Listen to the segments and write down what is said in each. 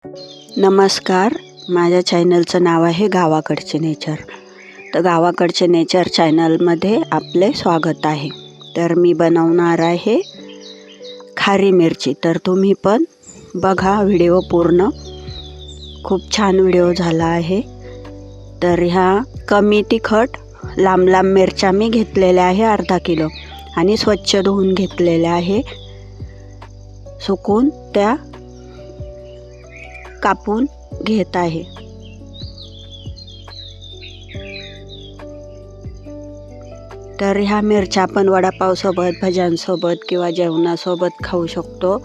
नमस्कार. माझ्या चॅनलचं नाव आहे गावाकडचे नेचर. तर गावाकडचे नेचर चॅनलमध्ये आपले स्वागत आहे. तर मी बनवणार आहे खारी मिरची. तर तुम्ही पण बघा व्हिडिओ पूर्ण. खूप छान व्हिडिओ झाला आहे. तर ह्या कमी तिखट लांब लांब मिरच्या मी घेतलेल्या आहे अर्धा किलो आणि स्वच्छ धुवून घेतलेल्या आहे. सुकून त्या कापून घेत आहे. तर ह्या मिरच्या आपण वडापावसोबत, भज्यांसोबत किंवा जेवणासोबत खाऊ शकतो.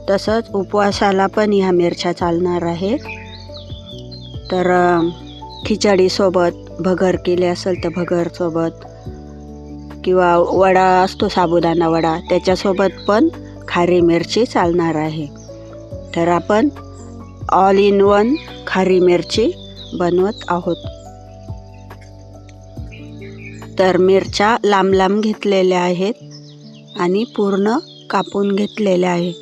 तसंच उपवासाला पण ह्या मिरच्या चालणार आहे. तर खिचडीसोबत भगर केली असेल तर भगरसोबत किंवा वडा असतो साबुदाणा वडा त्याच्यासोबत पण खारी मिरची चालणार आहे. तर आपण ऑल इन वन खारी मिरची बनवत आहोत. तर मिरच्या लांब लांब घेतलेल्या आहेत आणि पूर्ण कापून घेतलेल्या आहे.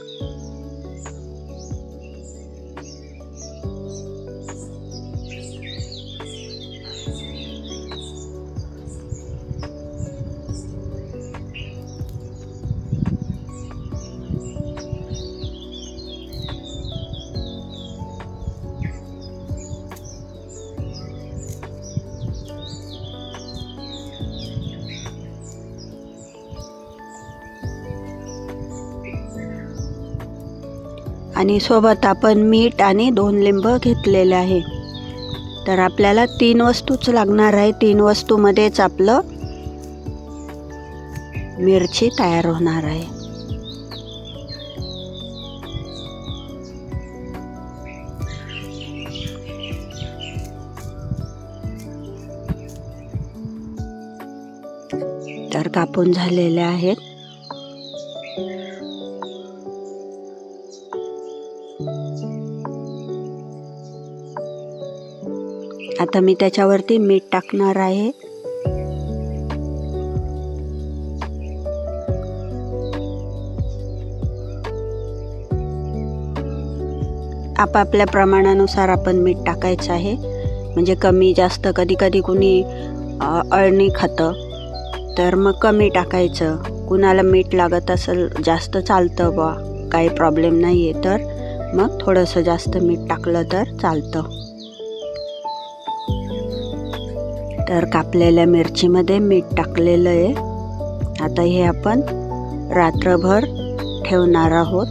आणि सोबत आपण मीठ आणि 2 लिंब घेतलेले आहे. तर आपल्याला 3 वस्तूच लागणार आहे. 3 वस्तूमध्येच आपलं मिरची तयार होणार आहे. तर कापून झालेले आहेत. आता मी त्याच्यावरती मीठ टाकणार आहे. आपापल्या प्रमाणानुसार आपण मीठ टाकायचं आहे. म्हणजे कमी जास्त कधी कधी कुणी अळणी खातं तर मग कमी टाकायचं. कुणाला मीठ लागत असेल जास्त चालतं बा, काही प्रॉब्लेम नाही आहे तर मग थोडंसं जास्त मीठ टाकलं तर चालतं. तर कापलेल्या मिरचीमध्ये मीठ टाकलेलं आहे. आता हे आपण रात्रभर ठेवणार आहोत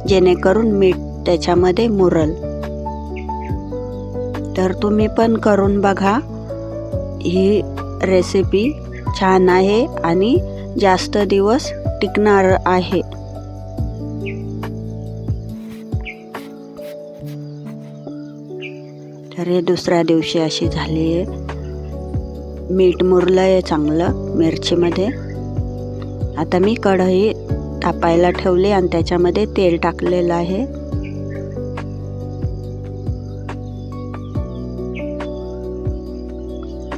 जेणेकरून मीठ त्याच्यामध्ये मुरल. तर तुम्ही पण करून बघा. ही रेसिपी छान आहे आणि जास्त दिवस टिकणार आहे. तर हे दुसऱ्या दिवशी अशी झाली आहे. मीठ मुरलं आहे चांगलं मिरचीमध्ये. आता मी कढई तापायला ठेवली आणि त्याच्यामध्ये तेल टाकलेलं आहे.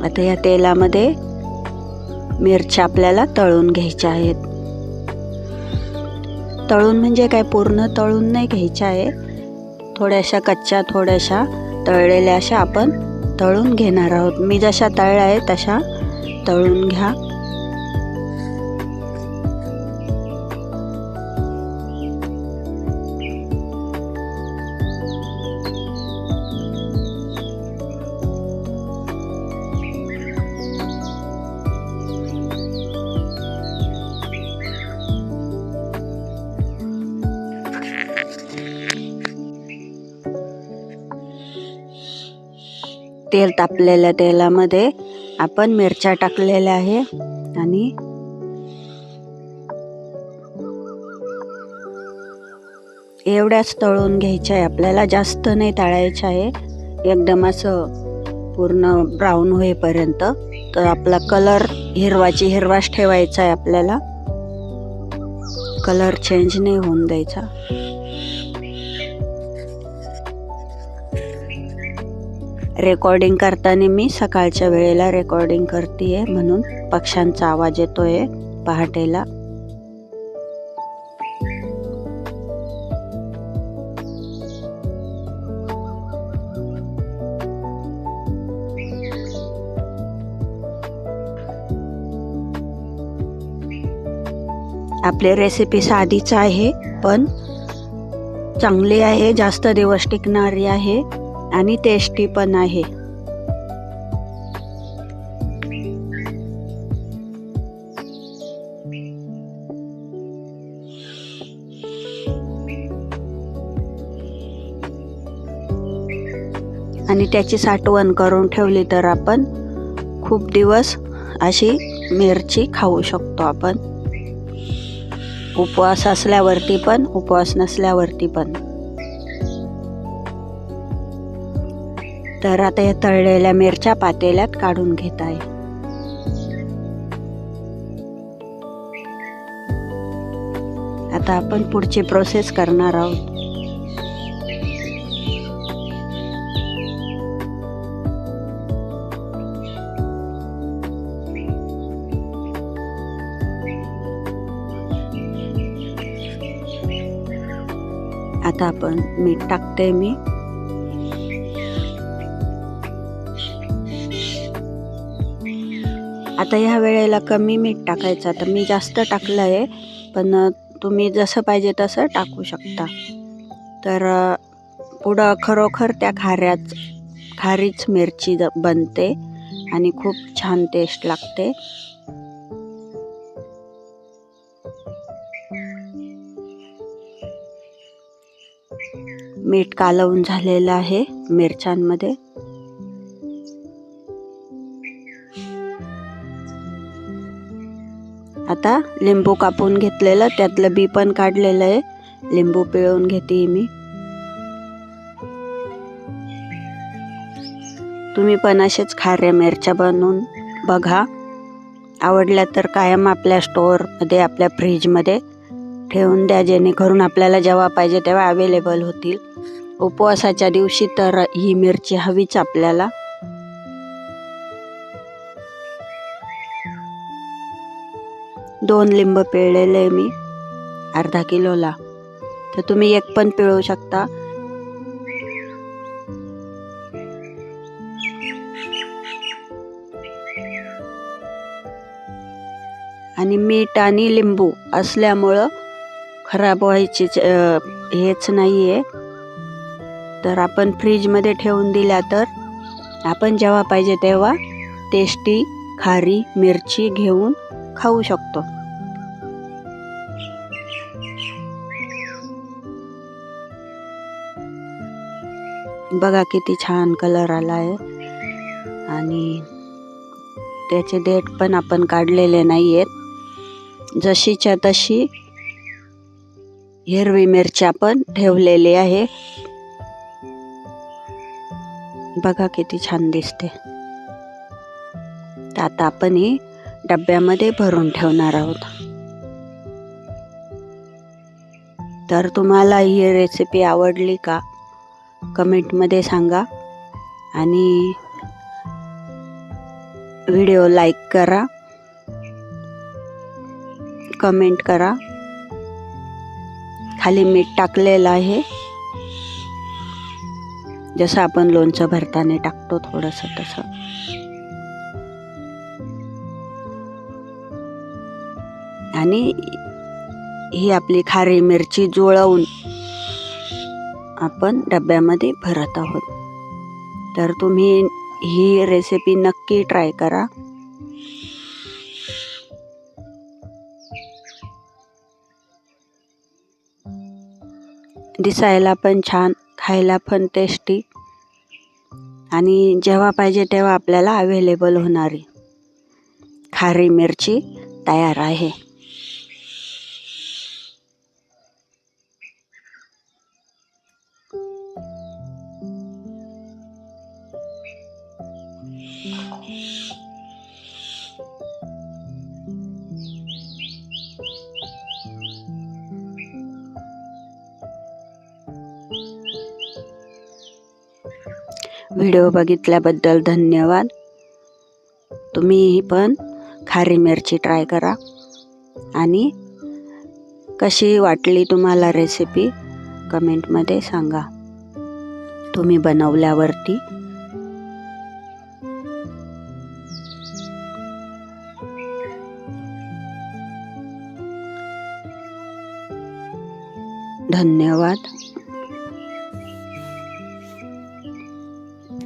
आता या तेलामध्ये मिरच्या आपल्याला तळून घ्यायच्या आहेत. तळून म्हणजे काय पूर्ण तळून नाही घ्यायच्या आहे. थोड्याशा कच्च्या थोड्याशा तळलेल्या अशा आपण तळून घेणार आहोत. मी जशा तळल्या आहे तशा तळून घ्या. तेल तापलेल्या तेलामध्ये आपण मिरच्या टाकलेल्या आहे आणि एवढ्याच तळून घ्यायच्या आहे आपल्याला. जास्त नाही तळायचं आहे. एकदम असं पूर्ण ब्राऊन होईपर्यंत. तर आपला कलर हिरवाच ठेवायचा आहे आपल्याला. कलर चेंज नाही होऊन द्यायचा. रेकॉर्डिंग करताना मी सकाळच्या वेळेला रेकॉर्डिंग करते म्हणून पक्ष्यांचा आवाज येतोय पहाटेला. आपली रेसिपी साधीच आहे पण चांगली आहे, जास्त दिवस टिकणारी आहे आणि टेस्टी पण आहे. आणि त्याची साठवण करून ठेवली तर आपण खूप दिवस अशी मिरची खाऊ शकतो आपण. उपवास असल्यावरती पण, उपवास नसल्यावरती पण. तर आता या तळलेल्या मिरच्या पातेल्यात काढून घेत आहे. आता आपण पुढची प्रोसेस करणार आहोत. आता आपण मीठ टाकते मी. आता ह्या वेळेला कमी मीठ टाकायचं. आता मी जास्त टाकलं आहे, पण तुम्ही जसं पाहिजे तसं टाकू शकता. तर पुढं खरोखर त्या खारीच मिरची बनते आणि खूप छान टेस्ट लागते. मीठ कालवून झालेलं आहे मिरच्यांमध्ये. आता लिंबू कापून घेतलेलं, त्यातलं बी पण काढलेलं आहे. लिंबू पिळून घेते मी. तुम्ही पण असेच खाऱ्या मिरच्या बनवून बघा. आवडल्या तर कायम आपल्या स्टोअरमध्ये, आपल्या फ्रीजमध्ये ठेवून द्या, जेणेकरून आपल्याला जेव्हा पाहिजे तेव्हा अवेलेबल होतील. उपवासाच्या दिवशी तर ही मिरची हवीच आपल्याला. दोन लिंब पिळलेले मी अर्धा किलोला, तर तुम्ही एक पण पिळू शकता. आणि मीठ आणि लिंबू असल्यामुळं खराब व्हायची हेच नाही आहे. तर आपण फ्रीजमध्ये ठेवून दिल्या तर आपण जेव्हा पाहिजे तेव्हा टेस्टी खारी मिरची घेऊन खाऊ शकतो. बघा किती छान कलर आला आहे. आणि त्याचे देठ पण आपण काढलेले नाही आहेत. जशीच्या तशी हिरवी मिरची आपण ठेवलेली आहे. बघा किती छान दिसते. तर आता आपण ही डब्यामध्ये भरून ठेवणार आहोत. तर तुम्हाला ही रेसिपी आवडली का कमेंटमध्ये सांगा आणि व्हिडिओ लाईक करा, कमेंट करा. खाली मीठ टाकलेलं आहे, जसं आपण लोणचं भरताना टाकतो थोडंसं तसं. आणि ही आपली खारी मिरची जुळवून आपण डब्यामध्ये भरत आहोत. तर तुम्ही ही रेसिपी नक्की ट्राय करा. दिसायला पण छान, खायला पण टेस्टी आणि जेव्हा पाहिजे तेव्हा आपल्याला अवेलेबल होणारी खारी मिरची तयार आहे. व्हिडिओ बघितल्याबद्दल धन्यवाद. तुम्ही पण खारी मिरची ट्राय करा आणि कशी वाटली तुम्हाला रेसिपी कमेंटमध्ये सांगा तुम्ही बनवल्यावरती. धन्यवाद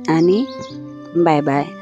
आणि बाय बाय.